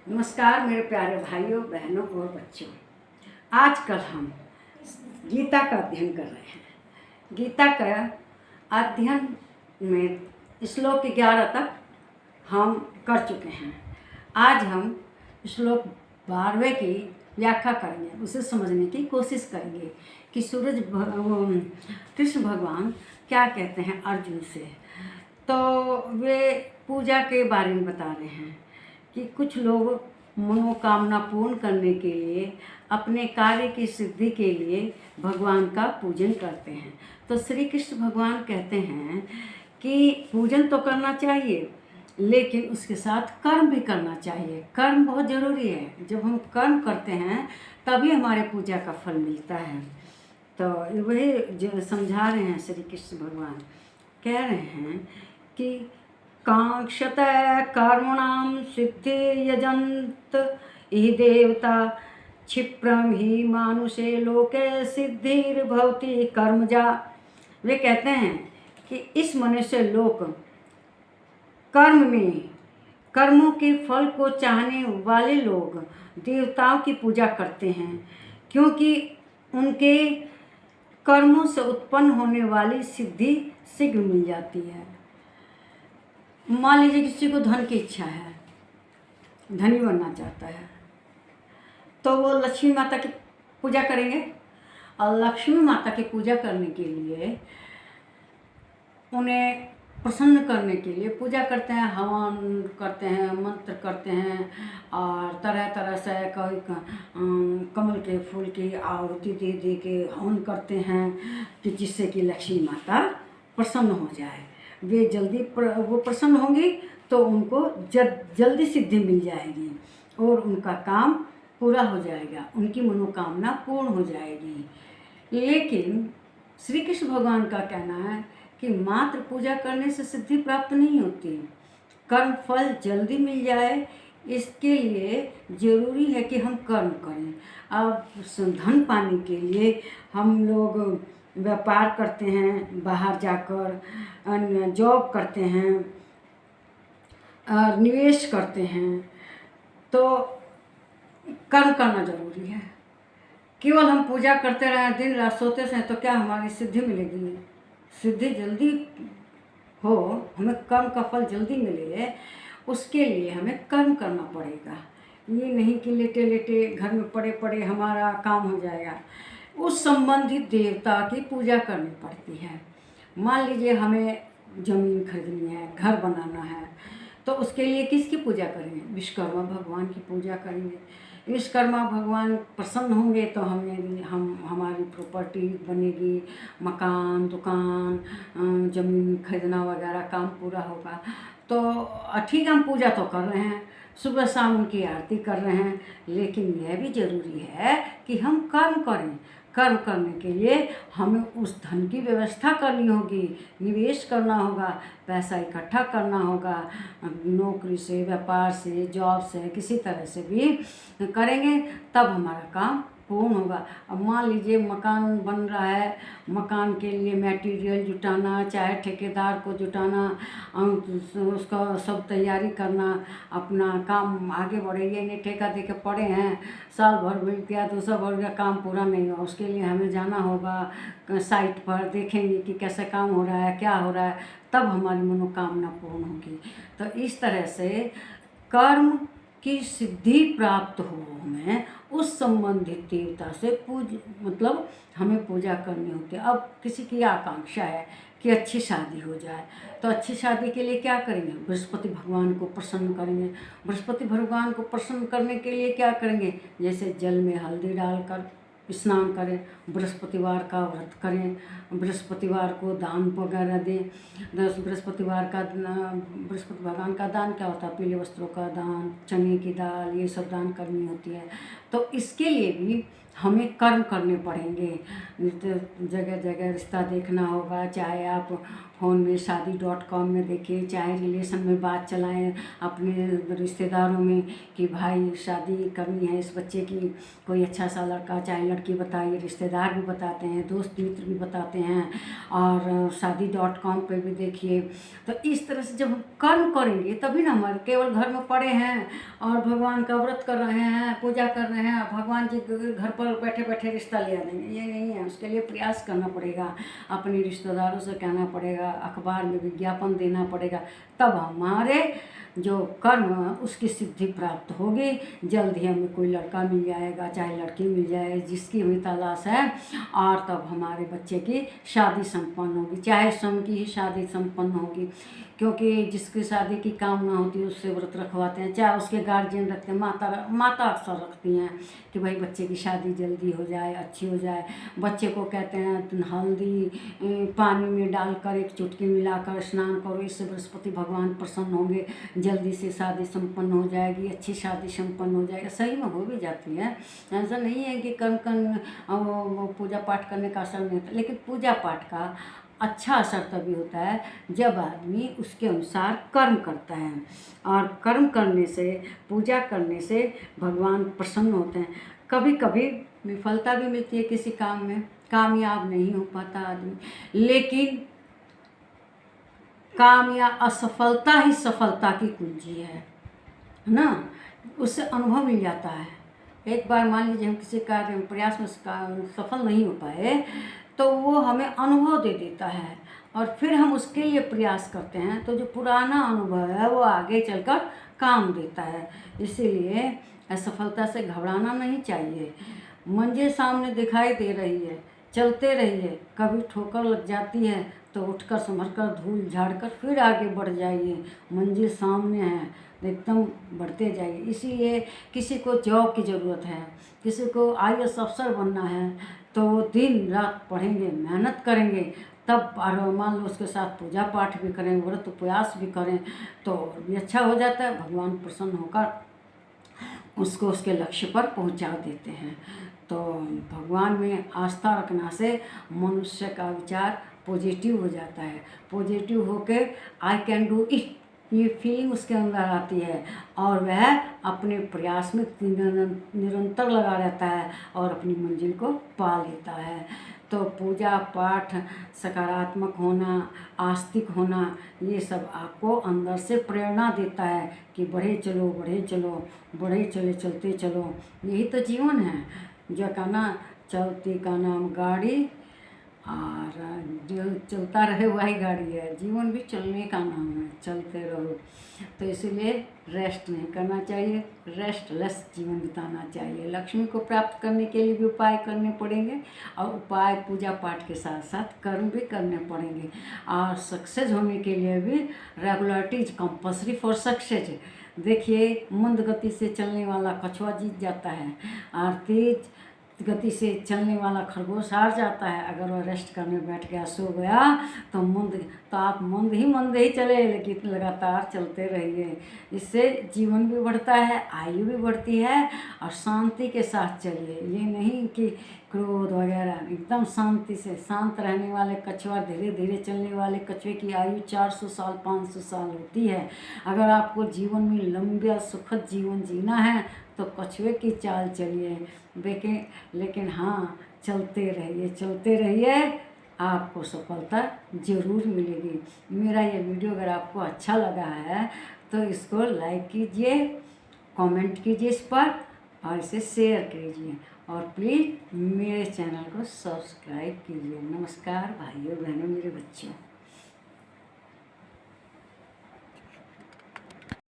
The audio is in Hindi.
नमस्कार मेरे प्यारे भाइयों बहनों और बच्चों। आजकल हम गीता का अध्ययन कर रहे हैं। गीता का अध्ययन में श्लोक 11 तक हम कर चुके हैं। आज हम श्लोक 12वें की व्याख्या करेंगे, उसे समझने की कोशिश करेंगे कि कृष्ण भगवान क्या कहते हैं अर्जुन से। तो वे पूजा के बारे में बता रहे हैं कि कुछ लोग मनोकामना पूर्ण करने के लिए, अपने कार्य की सिद्धि के लिए भगवान का पूजन करते हैं। तो श्री कृष्ण भगवान कहते हैं कि पूजन तो करना चाहिए, लेकिन उसके साथ कर्म भी करना चाहिए। कर्म बहुत ज़रूरी है। जब हम कर्म करते हैं तभी हमारे पूजा का फल मिलता है। तो वही जो समझा रहे हैं श्री कृष्ण भगवान, कह रहे हैं कि कांक्षत कर्मणां सिद्धि यजंत इह देवता क्षिप्रम ही मानुषे लोके सिद्धिर्भवति कर्मजा। वे कहते हैं कि इस मनुष्य लोक कर्म में, कर्मों के फल को चाहने वाले लोग देवताओं की पूजा करते हैं, क्योंकि उनके कर्मों से उत्पन्न होने वाली सिद्धि शीघ्र मिल जाती है। मान लीजिए किसी को धन की इच्छा है, धनी बनना चाहता है, तो वो लक्ष्मी माता की पूजा करेंगे। और लक्ष्मी माता की पूजा करने के लिए, उन्हें प्रसन्न करने के लिए पूजा करते हैं, हवन करते हैं, मंत्र करते हैं और तरह तरह से कोई कमल के फूल की आहुति दे दे के हवन करते हैं कि जिससे कि लक्ष्मी माता प्रसन्न हो जाए। वे जल्दी वो प्रसन्न होंगी तो उनको जल्दी सिद्धि मिल जाएगी और उनका काम पूरा हो जाएगा, उनकी मनोकामना पूर्ण हो जाएगी। लेकिन श्री कृष्ण भगवान का कहना है कि मात्र पूजा करने से सिद्धि प्राप्त नहीं होती। कर्म फल जल्दी मिल जाए, इसके लिए ज़रूरी है कि हम कर्म करें। अब धन पाने के लिए हम लोग व्यापार करते हैं, बाहर जाकर जॉब करते हैं और निवेश करते हैं, तो कर्म करना ज़रूरी है। केवल हम पूजा करते रहें, दिन रात सोते रहें, तो क्या हमारी सिद्धि मिलेगी? सिद्धि जल्दी हो, हमें कर्म का फल जल्दी मिले, उसके लिए हमें कर्म करना पड़ेगा। ये नहीं कि लेटे लेटे घर में पड़े पड़े हमारा काम हो जाएगा। उस संबंधित देवता की पूजा करनी पड़ती है। मान लीजिए हमें ज़मीन खरीदनी है, घर बनाना है, तो उसके लिए किसकी पूजा करेंगे? विश्वकर्मा भगवान की पूजा करेंगे। विश्वकर्मा भगवान प्रसन्न होंगे तो हमारी प्रॉपर्टी बनेगी, मकान, दुकान, ज़मीन खरीदना वगैरह काम पूरा होगा। तो ठीक है, हम पूजा तो कर रहे हैं, सुबह शाम उनकी आरती कर रहे हैं, लेकिन यह भी ज़रूरी है कि हम कर्म करें। कर्म करने के लिए हमें उस धन की व्यवस्था करनी होगी, निवेश करना होगा, पैसा इकट्ठा करना होगा। नौकरी से, व्यापार से, जॉब से, किसी तरह से भी करेंगे तब हमारा काम पूर्ण होगा। अब मान लीजिए मकान बन रहा है, मकान के लिए मटेरियल जुटाना, चाहे ठेकेदार को जुटाना, उसका सब तैयारी करना, अपना काम आगे बढ़ेंगे। नहीं ठेका दे के पड़े हैं, साल भर बीत गया, दूसरा भर गया, काम पूरा नहीं हुआ, उसके लिए हमें जाना होगा साइट पर, देखेंगे कि कैसे काम हो रहा है, क्या हो रहा है, तब हमारी मनोकामना पूर्ण होगी। तो इस तरह से कर्म की सिद्धि प्राप्त हो हमें उस संबंधित देवता से मतलब हमें पूजा करनी होती है। अब किसी की आकांक्षा है कि अच्छी शादी हो जाए, तो अच्छी शादी के लिए क्या करेंगे? बृहस्पति भगवान को प्रसन्न करेंगे। बृहस्पति भगवान को प्रसन्न करने के लिए क्या करेंगे? जैसे जल में हल्दी डालकर स्नान करें, बृहस्पतिवार का व्रत करें, बृहस्पतिवार को दान वगैरह दें। बृहस्पति भगवान का दान क्या होता है? पीले वस्त्रों का दान, चने की दाल, ये सब दान करनी होती है। तो इसके लिए भी हमें कर्म करने पड़ेंगे। जगह जगह रिश्ता देखना होगा, चाहे आप फ़ोन में shaadi.com में देखें, चाहे रिलेशन में बात चलाएं अपने रिश्तेदारों में कि भाई शादी करनी है इस बच्चे की, कोई अच्छा सा लड़का चाहे लड़की बताइए, रिश्तेदार भी बताते हैं, दोस्त मित्र भी बताते हैं, और shaadi.com पे भी देखिए। तो इस तरह से जब हम कर्म करेंगे तभी ना, हमारे केवल घर में पड़े हैं और भगवान का व्रत कर रहे हैं, पूजा कर रहे हैं, भगवान जी के घर पर बैठे बैठे रिश्ता ले आएंगे, ये नहीं है। उसके लिए प्रयास करना पड़ेगा, अपने रिश्तेदारों से कहना पड़ेगा, अखबार में विज्ञापन देना पड़ेगा, तब हमारे जो कर्म उसकी सिद्धि प्राप्त होगी। जल्द ही हमें कोई लड़का मिल जाएगा, चाहे लड़की मिल जाए जिसकी हमें तलाश है, और तब हमारे बच्चे की शादी संपन्न होगी, चाहे स्वयं की ही शादी संपन्न होगी। क्योंकि जिसकी शादी की कामना होती है उससे व्रत रखवाते हैं, चाहे उसके गार्जियन रखते हैं, माता अक्सर रखती हैं कि भाई बच्चे की शादी जल्दी हो जाए, अच्छी हो जाए। बच्चे को कहते हैं हल्दी पानी में डालकर एक चुटकी मिलाकर स्नान करो, इससे बृहस्पति भगवान प्रसन्न होंगे, जल्दी से शादी संपन्न हो जाएगी, अच्छी शादी संपन्न हो जाएगी। सही में हो भी जाती है, ऐसा नहीं है कि कम पूजा पाठ करने का असर नहीं होता, लेकिन पूजा पाठ का अच्छा असर तभी होता है जब आदमी उसके अनुसार कर्म करता है, और कर्म करने से, पूजा करने से भगवान प्रसन्न होते हैं। कभी कभी विफलता भी मिलती है किसी काम में, कामयाब नहीं हो पाता आदमी, लेकिन काम या असफलता ही सफलता की कुंजी है ना। उससे अनुभव मिल जाता है। एक बार मान लीजिए हम किसी कार्य में प्रयास में सफल नहीं हो पाए, तो वो हमें अनुभव दे देता है, और फिर हम उसके लिए प्रयास करते हैं, तो जो पुराना अनुभव है वो आगे चलकर काम देता है। इसीलिए असफलता से घबराना नहीं चाहिए। मंजिल सामने दिखाई दे रही है, चलते रहिए। कभी ठोकर लग जाती है तो उठकर संभलकर धूल झाड़कर फिर आगे बढ़ जाइए। मंजिल सामने है, एकदम बढ़ते जाइए। इसीलिए किसी को जॉब की ज़रूरत है, किसी को IAS अफसर बनना है, तो वो दिन रात पढ़ेंगे, मेहनत करेंगे, तब मान लो उसके साथ पूजा पाठ भी करें, व्रत उपवास भी करें, तो भी अच्छा हो जाता है। भगवान प्रसन्न होकर उसको उसके लक्ष्य पर पहुंचा देते हैं। तो भगवान में आस्था रखना से मनुष्य का विचार पॉजिटिव हो जाता है। पॉजिटिव होकर आई कैन डू इट, ये फीलिंग उसके अंदर आती है, और वह अपने प्रयास में निरंतर लगा रहता है और अपनी मंजिल को पा लेता है। तो पूजा पाठ, सकारात्मक होना, आस्तिक होना, ये सब आपको अंदर से प्रेरणा देता है कि बढ़े चलो, बढ़े चलो, बढ़े चले, चलते चलो। यही तो जीवन है। जो कहना चलती का नाम गाड़ी, और जो चलता रहे वही गाड़ी है। जीवन भी चलने का नाम है, चलते रहो। तो इसीलिए रेस्ट नहीं करना चाहिए, रेस्टलेस जीवन बिताना चाहिए। लक्ष्मी को प्राप्त करने के लिए भी उपाय करने पड़ेंगे, और उपाय पूजा पाठ के साथ साथ कर्म भी करने पड़ेंगे। और सक्सेस होने के लिए भी regularity is compulsory for success. देखिए, मंद गति से चलने वाला कछुआ जीत जाता है, और तेज गति से चलने वाला खरगोश हार जाता है। अगर वह रेस्ट करने बैठ गया, सो गया, तो आप मंद ही चले, लेकिन लगातार चलते रहिए। इससे जीवन भी बढ़ता है, आयु भी बढ़ती है, और शांति के साथ चलिए। ये नहीं कि क्रोध वगैरह, एकदम शांति से। शांत रहने वाले कछुआ, धीरे धीरे चलने वाले कछुए की आयु 400 साल 500 साल होती है। अगर आपको जीवन में लंबा सुखद जीवन जीना है तो कछुए की चाल चलिए। देखें, लेकिन हाँ, चलते रहिए, आपको सफलता ज़रूर मिलेगी। मेरा ये वीडियो अगर आपको अच्छा लगा है तो इसको लाइक कीजिए, कमेंट कीजिए इस पर, और इसे शेयर कीजिए, और प्लीज़ मेरे चैनल को सब्सक्राइब कीजिए। नमस्कार भाइयों बहनों, मेरे बच्चों।